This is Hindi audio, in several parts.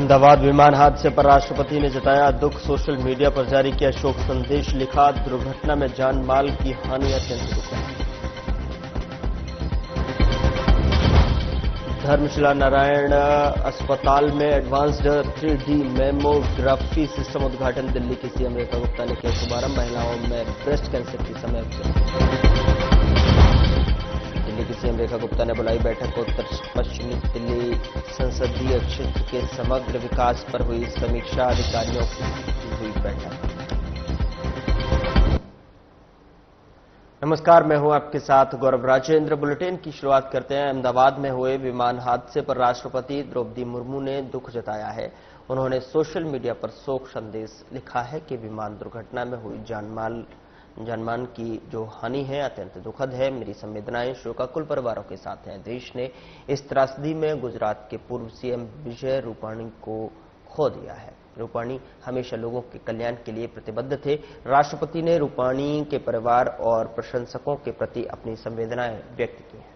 अहमदाबाद विमान हादसे पर राष्ट्रपति ने जताया दुख। सोशल मीडिया पर जारी किया शोक संदेश। लिखा, दुर्घटना में जान माल की हानि अत्यंत दुखद। धर्मशिला नारायण अस्पताल में एडवांस्ड 3D मेमोग्राफी सिस्टम उद्घाटन। दिल्ली की सीएम रेखा गुप्ता ने किया शुभारंभ। महिलाओं में ब्रेस्ट कैंसर की समय दिल्ली की सीएम रेखा गुप्ता ने बुलाई बैठक। उत्तर पश्चिमी दिल्ली संसदीय क्षेत्र के समग्र विकास पर हुई समीक्षा। अधिकारियों की हुई बैठक। नमस्कार, मैं हूं आपके साथ गौरव राजेंद्र। बुलेटिन की शुरुआत करते हैं। अहमदाबाद में हुए विमान हादसे पर राष्ट्रपति द्रौपदी मुर्मू ने दुख जताया है। उन्होंने सोशल मीडिया पर शोक संदेश लिखा है कि विमान दुर्घटना में हुई जानमान की जो हानि है अत्यंत दुखद है। मेरी संवेदनाएं शोकाकुल परिवारों के साथ हैं। देश ने इस त्रासदी में गुजरात के पूर्व सीएम विजय रूपाणी को खो दिया है। रूपाणी हमेशा लोगों के कल्याण के लिए प्रतिबद्ध थे। राष्ट्रपति ने रूपाणी के परिवार और प्रशंसकों के प्रति अपनी संवेदनाएं व्यक्त की हैं।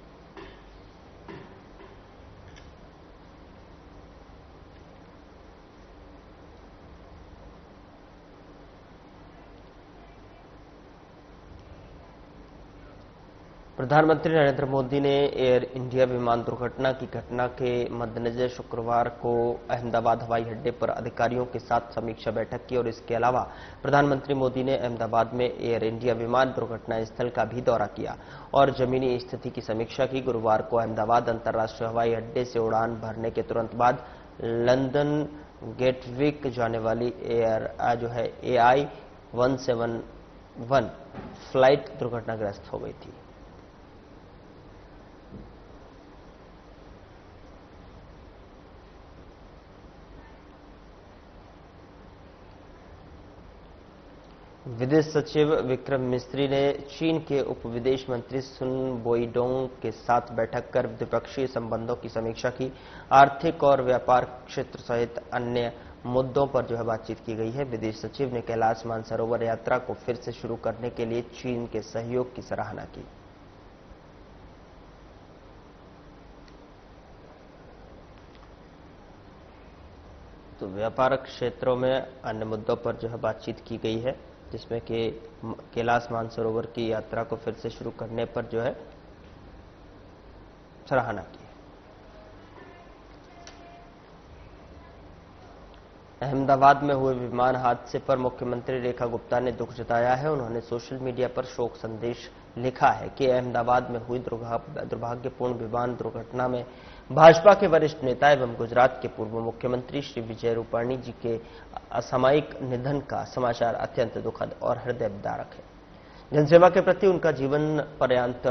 प्रधानमंत्री नरेंद्र मोदी ने एयर इंडिया विमान दुर्घटना की घटना के मद्देनजर शुक्रवार को अहमदाबाद हवाई अड्डे पर अधिकारियों के साथ समीक्षा बैठक की और इसके अलावा प्रधानमंत्री मोदी ने अहमदाबाद में एयर इंडिया विमान दुर्घटना स्थल का भी दौरा किया और जमीनी स्थिति की समीक्षा की। गुरुवार को अहमदाबाद अंतर्राष्ट्रीय हवाई अड्डे से उड़ान भरने के तुरंत बाद लंदन गेटविक जाने वाली AI 171 फ्लाइट दुर्घटनाग्रस्त हो गई थी। विदेश सचिव विक्रम मिस्री ने चीन के उप विदेश मंत्री सुन बोईडोंग के साथ बैठक कर द्विपक्षीय संबंधों की समीक्षा की। आर्थिक और व्यापार क्षेत्र सहित अन्य मुद्दों पर बातचीत की गई है। विदेश सचिव ने कैलाश मानसरोवर यात्रा को फिर से शुरू करने के लिए चीन के सहयोग की सराहना की। तो व्यापार क्षेत्रों में अन्य मुद्दों पर बातचीत की गई है, जिसमें कि कैलाश मानसरोवर की यात्रा को फिर से शुरू करने पर सराहना की। अहमदाबाद में हुए विमान हादसे पर मुख्यमंत्री रेखा गुप्ता ने दुख जताया है। उन्होंने सोशल मीडिया पर शोक संदेश लिखा है कि अहमदाबाद में हुई दुर्भाग्यपूर्ण विमान दुर्घटना में भाजपा के वरिष्ठ नेता एवं गुजरात के पूर्व मुख्यमंत्री श्री विजय रूपाणी जी के असामयिक निधन का समाचार अत्यंत दुखद और हृदय विदारक है। जनसेवा के प्रति उनका जीवन पर्यंत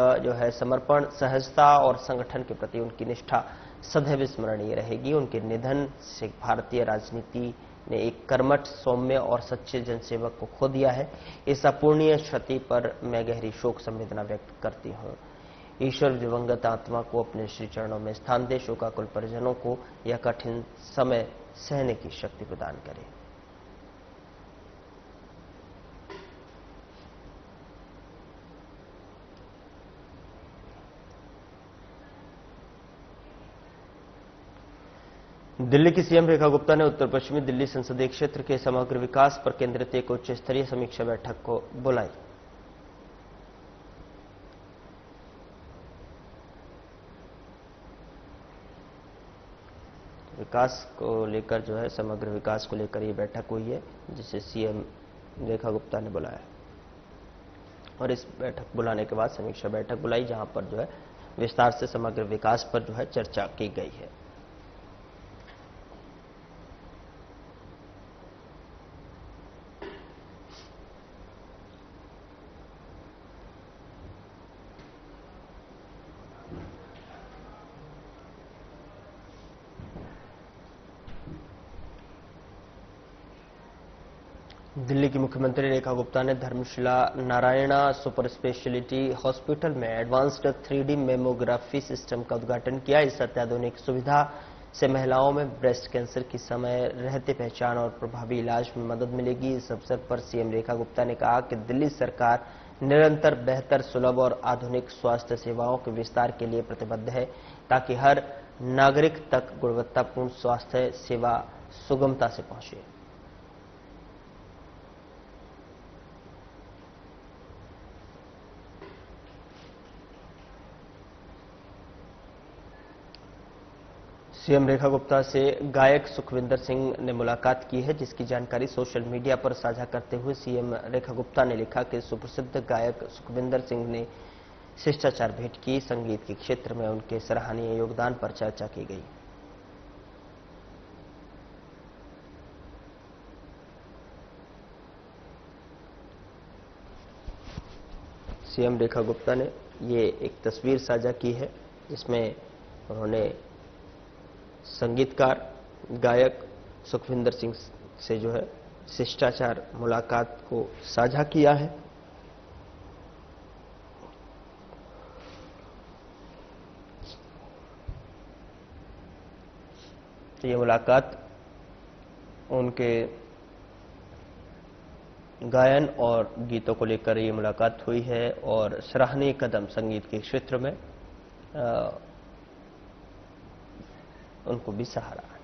समर्पण, सहजता और संगठन के प्रति उनकी निष्ठा सदैव स्मरणीय रहेगी। उनके निधन से भारतीय राजनीति ने एक कर्मठ, सौम्य और सच्चे जनसेवक को खो दिया है। इस अपूर्णीय क्षति पर मैं गहरी शोक संवेदना व्यक्त करती हूं। ईश्वर दिवंगत आत्मा को अपने श्री चरणों में स्थान दे। शोकाकुल परिजनों को यह कठिन समय सहने की शक्ति प्रदान करे। दिल्ली की सीएम रेखा गुप्ता ने उत्तर पश्चिमी दिल्ली संसदीय क्षेत्र के समग्र विकास पर केंद्रित एक उच्च स्तरीय समीक्षा बैठक को बुलाई। विकास को लेकर समग्र विकास को लेकर ये बैठक हुई है, जिसे सीएम रेखा गुप्ता ने बुलाया और इस बैठक बुलाने के बाद समीक्षा बैठक बुलाई, जहां पर विस्तार से समग्र विकास पर चर्चा की गई है। दिल्ली की मुख्यमंत्री रेखा गुप्ता ने Dharamshila Narayana super speciality hospital में एडवांस्ड 3D मेमोग्राफी सिस्टम का उद्घाटन किया। इस अत्याधुनिक सुविधा से महिलाओं में ब्रेस्ट कैंसर की समय रहते पहचान और प्रभावी इलाज में मदद मिलेगी। इस अवसर पर सीएम रेखा गुप्ता ने कहा कि दिल्ली सरकार निरंतर बेहतर, सुलभ और आधुनिक स्वास्थ्य सेवाओं के विस्तार के लिए प्रतिबद्ध है, ताकि हर नागरिक तक गुणवत्तापूर्ण स्वास्थ्य सेवा सुगमता से पहुंचे। सीएम रेखा गुप्ता से गायक सुखविंदर सिंह ने मुलाकात की है, जिसकी जानकारी सोशल मीडिया पर साझा करते हुए सीएम रेखा गुप्ता ने लिखा कि सुप्रसिद्ध गायक सुखविंदर सिंह ने शिष्टाचार भेंट की। संगीत के क्षेत्र में उनके सराहनीय योगदान पर चर्चा की गई। सीएम रेखा गुप्ता ने ये एक तस्वीर साझा की है, जिसमें उन्होंने संगीतकार गायक सुखविंदर सिंह से जो है शिष्टाचार मुलाकात को साझा किया है। तो ये मुलाकात उनके गायन और गीतों को लेकर ये मुलाकात हुई है और सराहनीय कदम संगीत के क्षेत्र में उनको भी सहारा है।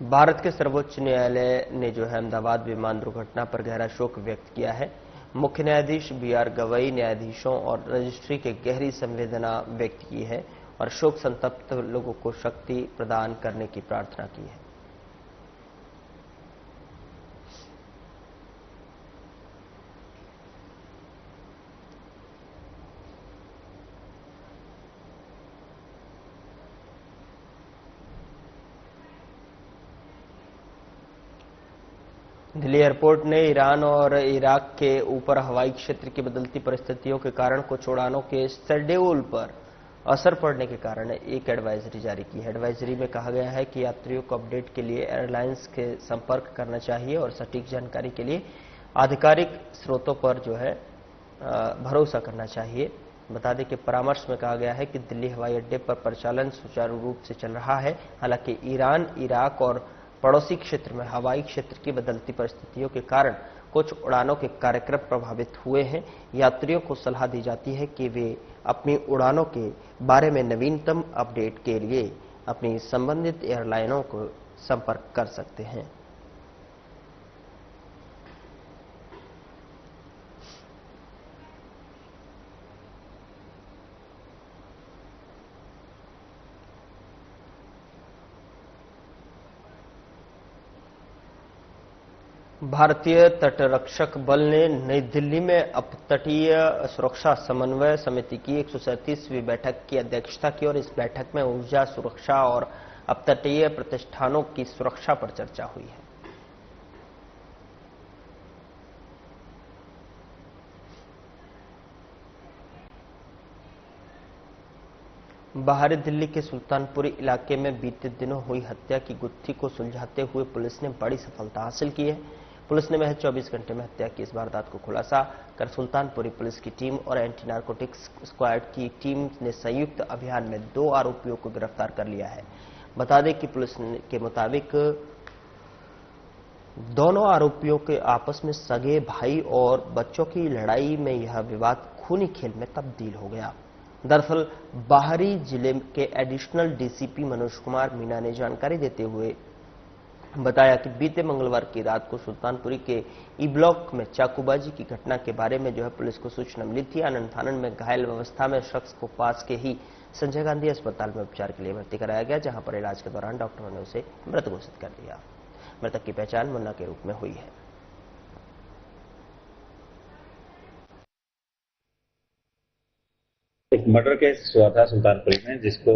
भारत के सर्वोच्च न्यायालय ने जो है अहमदाबाद विमान दुर्घटना पर गहरा शोक व्यक्त किया है। मुख्य न्यायाधीश बीआर गवई न्यायाधीशों और रजिस्ट्री के गहरी संवेदना व्यक्त की है और शोक संतप्त लोगों को शक्ति प्रदान करने की प्रार्थना की है। दिल्ली एयरपोर्ट ने ईरान और इराक के ऊपर हवाई क्षेत्र की बदलती परिस्थितियों के कारण कुछ उड़ानों के शेड्यूल पर असर पड़ने के कारण एक एडवाइजरी जारी की है। एडवाइजरी में कहा गया है कि यात्रियों को अपडेट के लिए एयरलाइंस के संपर्क करना चाहिए और सटीक जानकारी के लिए आधिकारिक स्रोतों पर जो है भरोसा करना चाहिए। बता दें कि परामर्श में कहा गया है कि दिल्ली हवाई अड्डे पर परिचालन सुचारू रूप से चल रहा है। हालांकि ईरान, इराक और पड़ोसी क्षेत्र में हवाई क्षेत्र की बदलती परिस्थितियों के कारण कुछ उड़ानों के कार्यक्रम प्रभावित हुए हैं। यात्रियों को सलाह दी जाती है कि वे अपनी उड़ानों के बारे में नवीनतम अपडेट के लिए अपनी संबंधित एयरलाइनों को संपर्क कर सकते हैं। भारतीय तटरक्षक बल ने नई दिल्ली में अपतटीय सुरक्षा समन्वय समिति की 137वीं बैठक की अध्यक्षता की और इस बैठक में ऊर्जा सुरक्षा और अपतटीय प्रतिष्ठानों की सुरक्षा पर चर्चा हुई है। बाहरी दिल्ली के सुल्तानपुरी इलाके में बीते दिनों हुई हत्या की गुत्थी को सुलझाते हुए पुलिस ने बड़ी सफलता हासिल की है। पुलिस ने महज 24 घंटे में हत्या की इस वारदात को खुलासा कर सुल्तानपुरी पुलिस की टीम और एंटी नार्कोटिक्स स्क्वाड की टीम ने संयुक्त अभियान में 2 आरोपियों को गिरफ्तार कर लिया है। बता दें कि पुलिस के मुताबिक दोनों आरोपियों के आपस में सगे भाई और बच्चों की लड़ाई में यह विवाद खूनी खेल में तब्दील हो गया। दरअसल बाहरी जिले के एडिशनल डीसीपी मनोज कुमार मीना ने जानकारी देते हुए बताया कि बीते मंगलवार की रात को सुल्तानपुरी के ई ब्लॉक में चाकूबाजी की घटना के बारे में जो है पुलिस को सूचना मिली थी। आनंद फानन में घायल अवस्था में शख्स को पास के ही संजय गांधी अस्पताल में उपचार के लिए भर्ती कराया गया, जहां पर इलाज के दौरान डॉक्टरों ने उसे मृत घोषित कर दिया। मृतक की पहचान मुन्ना के रूप में हुई है। एक मर्डर केस हुआ था सुल्तानपुरी में, जिसको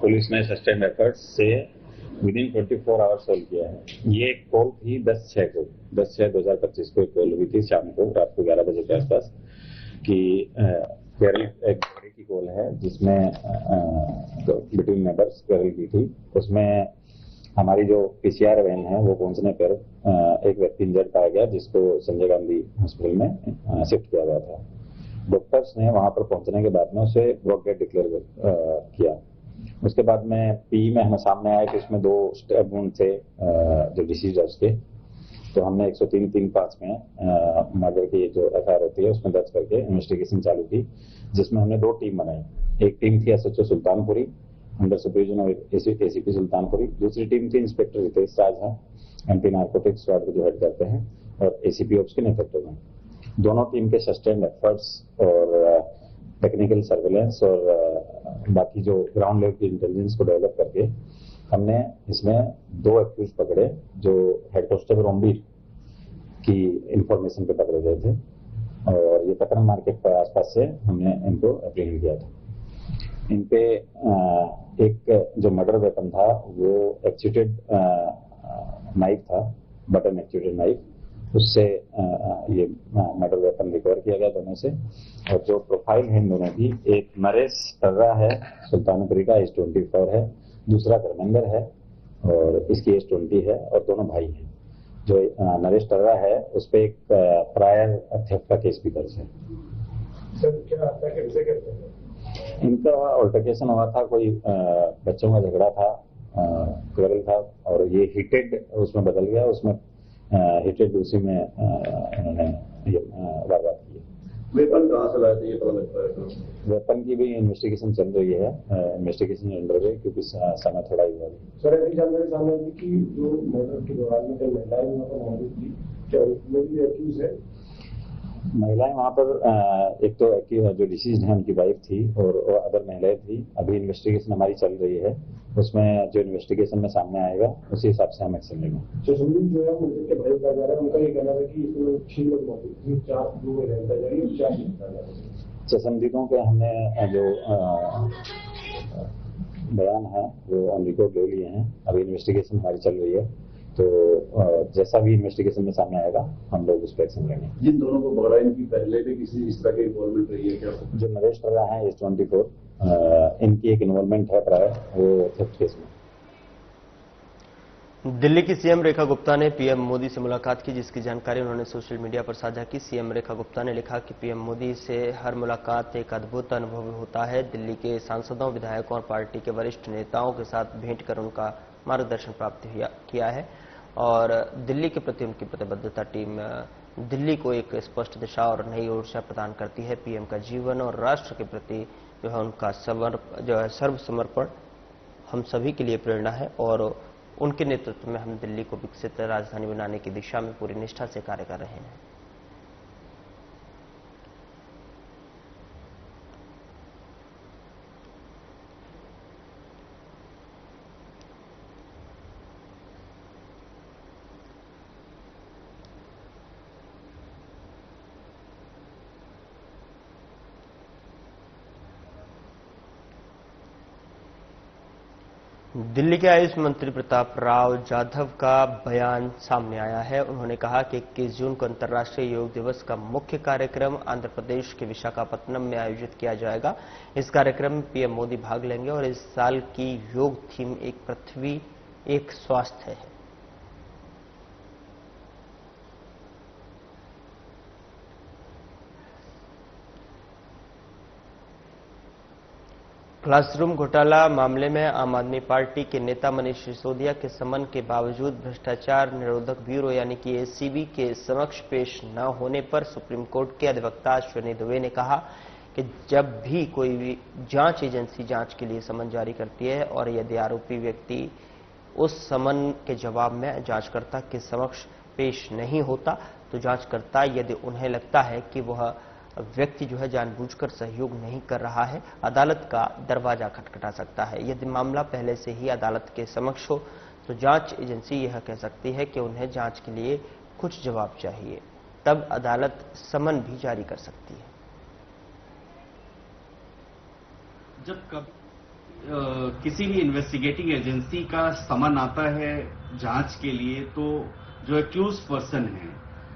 पुलिस ने सस्टेन्ड एफर्ट्स से विद इन 24 आवर्स सोल्व किया है। ये एक कॉल थी 10/6/2025 को एक कॉल हुई थी शाम को, रात को 11 बजे के आसपास कि केरल एक बड़ी की कॉल है जिसमें बिटवीन नेबर्स केरल की थी। उसमें हमारी जो पीसीआर वैन है वो पहुंचने पर एक व्यक्ति इंजर्ड पाया गया, जिसको संजय गांधी हॉस्पिटल में शिफ्ट किया गया था। डॉक्टर्स ने वहां पर पहुंचने के बाद में उसे ब्रॉड डेड डिक्लेयर किया। उसके बाद में पी में हमें सामने आया कि उसमें 2 स्टैब वुंड थे जो डिसीज है उसके। तो हमने 103-3-5 में मर्डर की जो एफआईआर होती है उसमें दर्ज करके इन्वेस्टिगेशन चालू की, जिसमें हमने 2 टीम बनाई। एक टीम थी SHO Sultanpuri under supervision of ACP Sultanpuri, दूसरी टीम थी इंस्पेक्टर रितेश राज एंटी नार्कोटिक्स स्क्वाड को जो हेड करते हैं और एसीपी ऑप्स के नेतृत्व में। दोनों टीम के सस्टेन्ड एफर्ट्स और टेक्निकल सर्वेलेंस और बाकी जो ग्राउंड लेवल की इंटेलिजेंस को डेवलप करके हमने इसमें 2 एक्यूज पकड़े जो हेड कांस्टेबल रोमबीर की इंफॉर्मेशन पे पकड़े गए थे और ये पकड़न मार्केट पर आसपास से हमने इनको अप्रीहेंड किया था। इन पे एक जो मर्डर वेपन था वो एक्चुएटेड नाइफ था, बटन एक्चुएटेड नाइफ, उससे ये मर्डर वेपन रिकवर किया गया दोनों से। और जो प्रोफाइल है इन दोनों की, एक नरेश टर्रा है सुल्तानपुरी का, एज 24 है, दूसरा धर्मेंद्र है और इसकी एज 20 है और दोनों भाई हैं। जो नरेश टर्रा है उस पर एक प्रायर थेफ्ट का केस भी दर्ज है। सर क्या आता है कैसे करते हैं? इनका अल्टरकेशन हुआ था, कोई बच्चों का झगड़ा था, क्वेरल था और ये हीटेड उसमें बदल गया, उसमें हीटेड उसी में इन्होंने वारदात की। वेपन कहाँ से लाए थे ये पता लगता है? वेपन की भी इन्वेस्टिगेशन चल रही है, इन्वेस्टिगेशन अंडर वे, क्योंकि समय थोड़ा ही हुआ है। सर ऐसी जानकारी सामने आई कि जो मर्डर के दौरान में जो महिलाएं वहाँ पर मौजूद थी, क्या उसमें भी एक्यूज है? महिलाएं वहाँ पर एक तो जो डिसीज है उनकी वाइफ थी और अदर महिलाएं थी। अभी इन्वेस्टिगेशन हमारी चल रही है, उसमें जो इन्वेस्टिगेशन में सामने आएगा उसी हिसाब से हम एक्शन लेंगे। जो सुनील जो है उनके भाई का जा रहा है, उनका ये कहना था कि इसमें 6 लोग मौजूद थे, 4 लोग रहता जा रही है, 4 चशमदीदों के हमने जो बयान है वो ऑन रिकॉर्ड ले लिए हैं। अभी इन्वेस्टिगेशन हमारी चल रही है, तो जैसा भी इन्वेस्टिगेशन में सामने आएगा हम लोग उस पर एक्शन लेंगे। जिन दोनों को पकड़ा इनकी पहले भी किसी इस तरह की इन्वॉल्वमेंट रही है क्या? जो नरेश टर्रा है एज 24, इनकी एक इन्वॉल्वमेंट है प्राय वो थेफ्ट केस में। दिल्ली की सीएम रेखा गुप्ता ने पीएम मोदी से मुलाकात की, जिसकी जानकारी उन्होंने सोशल मीडिया पर साझा की। सीएम रेखा गुप्ता ने लिखा कि पीएम मोदी से हर मुलाकात एक अद्भुत अनुभव होता है। दिल्ली के सांसदों, विधायकों और पार्टी के वरिष्ठ नेताओं के साथ भेंट कर उनका मार्गदर्शन प्राप्त किया है और दिल्ली के प्रति उनकी प्रतिबद्धता टीम दिल्ली को एक स्पष्ट दिशा और नई ऊर्जा प्रदान करती है। पीएम का जीवन और राष्ट्र के प्रति जो है उनका सर्व समर्पण हम सभी के लिए प्रेरणा है और उनके नेतृत्व में हम दिल्ली को विकसित राजधानी बनाने की दिशा में पूरी निष्ठा से कार्य कर रहे हैं। दिल्ली के आयुष मंत्री प्रताप राव जाधव का बयान सामने आया है। उन्होंने कहा कि 21 जून को अंतर्राष्ट्रीय योग दिवस का मुख्य कार्यक्रम आंध्र प्रदेश के विशाखापट्टनम में आयोजित किया जाएगा। इस कार्यक्रम में पीएम मोदी भाग लेंगे और इस साल की योग थीम एक पृथ्वी एक स्वास्थ्य है। क्लासरूम घोटाला मामले में आम आदमी पार्टी के नेता मनीष सिसोदिया के समन के बावजूद भ्रष्टाचार निरोधक ब्यूरो यानी कि एसीबी के समक्ष पेश न होने पर सुप्रीम कोर्ट के अधिवक्ता अश्विनी दुबे ने कहा कि जब भी कोई भी जांच एजेंसी जांच के लिए समन जारी करती है और यदि आरोपी व्यक्ति उस समन के जवाब में जांचकर्ता के समक्ष पेश नहीं होता तो जांचकर्ता यदि उन्हें लगता है कि वह व्यक्ति जो है जानबूझकर सहयोग नहीं कर रहा है, अदालत का दरवाजा खटखटा सकता है। यदि मामला पहले से ही अदालत के समक्ष हो तो जांच एजेंसी यह कह सकती है कि उन्हें जांच के लिए कुछ जवाब चाहिए, तब अदालत समन भी जारी कर सकती है। जब किसी भी इन्वेस्टिगेटिंग एजेंसी का समन आता है जांच के लिए, तो जो एक्यूज पर्सन है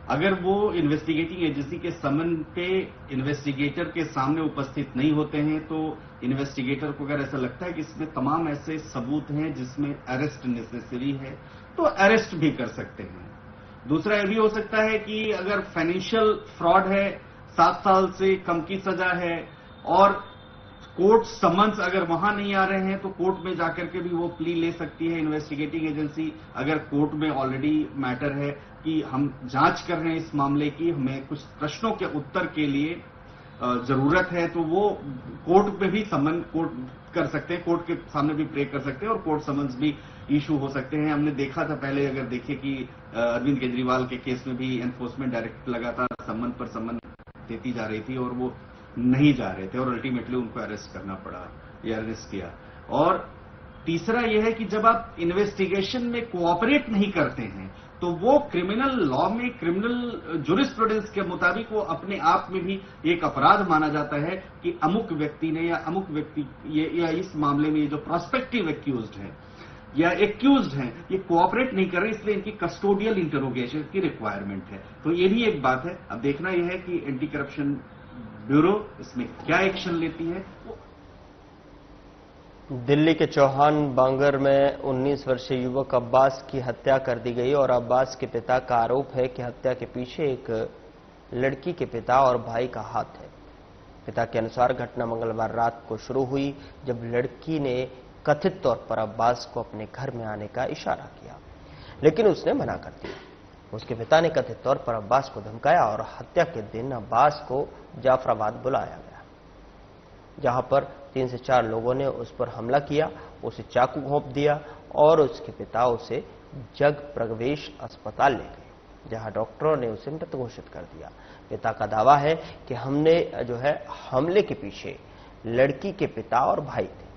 अगर वो इन्वेस्टिगेटिंग एजेंसी के समन पे इन्वेस्टिगेटर के सामने उपस्थित नहीं होते हैं तो इन्वेस्टिगेटर को अगर ऐसा लगता है कि इसमें तमाम ऐसे सबूत हैं जिसमें अरेस्ट नेसेसरी है तो अरेस्ट भी कर सकते हैं। दूसरा यह भी हो सकता है कि अगर फाइनेंशियल फ्रॉड है, 7 साल से कम की सजा है और कोर्ट समन्स अगर वहां नहीं आ रहे हैं तो कोर्ट में जाकर के भी वो प्ली ले सकती है इन्वेस्टिगेटिंग एजेंसी। अगर कोर्ट में ऑलरेडी मैटर है कि हम जांच कर रहे हैं इस मामले की, हमें कुछ प्रश्नों के उत्तर के लिए जरूरत है, तो वो कोर्ट पे भी समन कोर्ट कर सकते हैं, कोर्ट के सामने भी प्रे कर सकते हैं और कोर्ट समन्स भी इशू हो सकते हैं। हमने देखा था पहले, अगर देखिए कि अरविंद केजरीवाल के केस में भी एनफोर्समेंट डायरेक्ट लगातार समन पर समन देती जा रही थी और वो नहीं जा रहे थे और अल्टीमेटली उनको अरेस्ट करना पड़ा या अरेस्ट किया। और तीसरा यह है कि जब आप इन्वेस्टिगेशन में कोऑपरेट नहीं करते हैं तो वो क्रिमिनल लॉ में, क्रिमिनल जुरिस्प्रूडेंस के मुताबिक वो अपने आप में भी एक अपराध माना जाता है कि अमुक व्यक्ति ने या अमुक व्यक्ति या इस मामले में जो प्रोस्पेक्टिव एक्यूज्ड है या एक्यूज्ड हैं, ये कोऑपरेट नहीं कर रहे, इसलिए इनकी कस्टोडियल इंटरोगेशन की रिक्वायरमेंट है। तो ये भी एक बात है। अब देखना यह है कि एंटी करप्शन ब्यूरो इसमें क्या एक्शन लेती है। दिल्ली के चौहान बांगर में 19 वर्षीय युवक अब्बास की हत्या कर दी गई और अब्बास के पिता का आरोप है कि हत्या के पीछे एक लड़की के पिता और भाई का हाथ है। पिता के अनुसार घटना मंगलवार रात को शुरू हुई, जब लड़की ने कथित तौर पर अब्बास को अपने घर में आने का इशारा किया, लेकिन उसने मना कर दिया। उसके पिता ने कथित तौर पर अब्बास को धमकाया और हत्या के दिन अब्बास को जाफराबाद बुलाया गया, जहां पर 3 से 4 लोगों ने उस पर हमला किया, उसे चाकू घोंप दिया और उसके पिता उसे जग प्रवेश अस्पताल ले गए, जहां डॉक्टरों ने उसे मृत घोषित कर दिया। पिता का दावा है कि हमले के पीछे लड़की के पिता और भाई थे।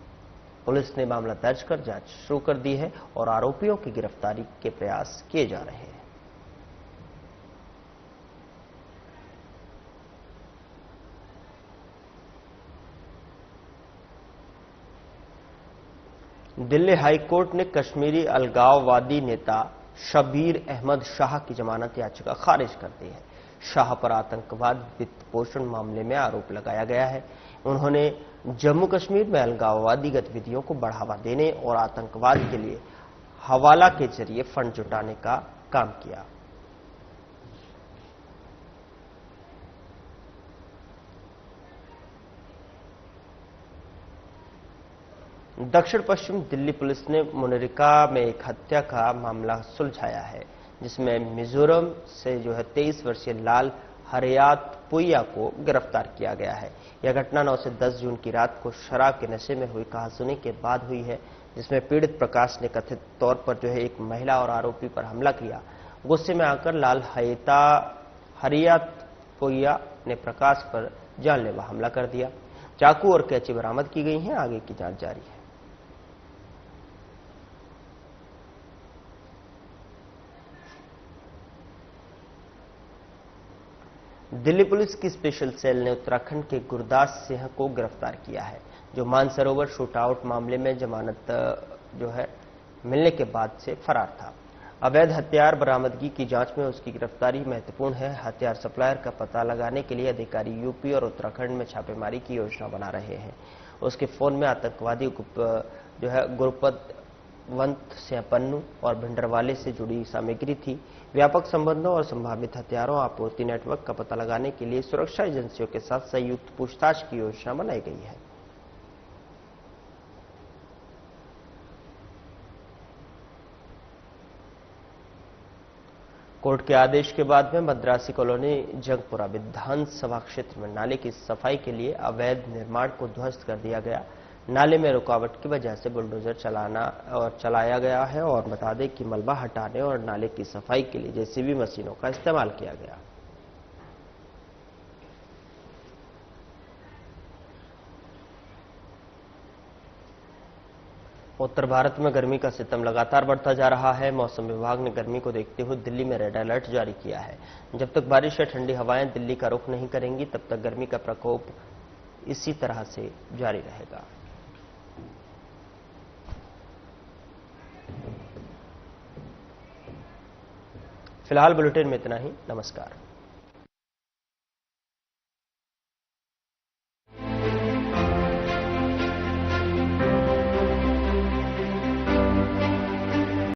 पुलिस ने मामला दर्ज कर जांच शुरू कर दी है और आरोपियों की गिरफ्तारी के प्रयास किए जा रहे हैं। दिल्ली हाई कोर्ट ने कश्मीरी अलगाववादी नेता शबीर अहमद शाह की जमानत याचिका खारिज कर दी है। शाह पर आतंकवाद वित्त पोषण मामले में आरोप लगाया गया है। उन्होंने जम्मू कश्मीर में अलगाववादी गतिविधियों को बढ़ावा देने और आतंकवाद के लिए हवाला के जरिए फंड जुटाने का काम किया। दक्षिण पश्चिम दिल्ली पुलिस ने मुनरिका में एक हत्या का मामला सुलझाया है, जिसमें मिजोरम से 23 वर्षीय लाल हरियातपुइया को गिरफ्तार किया गया है। यह घटना 9 से 10 जून की रात को शराब के नशे में हुई कहासुनी के बाद हुई है, जिसमें पीड़ित प्रकाश ने कथित तौर पर एक महिला और आरोपी पर हमला किया। गुस्से में आकर लाल हरियातपुइया ने प्रकाश पर जानलेवा हमला कर दिया। चाकू और कैंची बरामद की गई हैं। आगे की जांच जारी है। दिल्ली पुलिस की स्पेशल सेल ने उत्तराखंड के गुरदास सिंह को गिरफ्तार किया है, जो मानसरोवर शूटआउट मामले में जमानत मिलने के बाद से फरार था। अवैध हथियार बरामदगी की जांच में उसकी गिरफ्तारी महत्वपूर्ण है। हथियार सप्लायर का पता लगाने के लिए अधिकारी यूपी और उत्तराखंड में छापेमारी की योजना बना रहे हैं। उसके फोन में आतंकवादी गुरपतवंत सिंह पन्नू और भिंडरवाले से जुड़ी सामग्री थी। व्यापक संबंधों और संभावित हथियारों आपूर्ति नेटवर्क का पता लगाने के लिए सुरक्षा एजेंसियों के साथ संयुक्त पूछताछ की योजना बनाई गई है। कोर्ट के आदेश के बाद में मद्रासी कॉलोनी जंगपुरा विधानसभा क्षेत्र में नाले की सफाई के लिए अवैध निर्माण को ध्वस्त कर दिया गया। नाले में रुकावट की वजह से बुलडोजर चलाया गया है और बता दें कि मलबा हटाने और नाले की सफाई के लिए जेसीबी मशीनों का इस्तेमाल किया गया। उत्तर भारत में गर्मी का सितम लगातार बढ़ता जा रहा है। मौसम विभाग ने गर्मी को देखते हुए दिल्ली में रेड अलर्ट जारी किया है। जब तक बारिश या ठंडी हवाएं दिल्ली का रुख नहीं करेंगी, तब तक गर्मी का प्रकोप इसी तरह से जारी रहेगा। फिलहाल बुलेटिन में इतना ही। नमस्कार।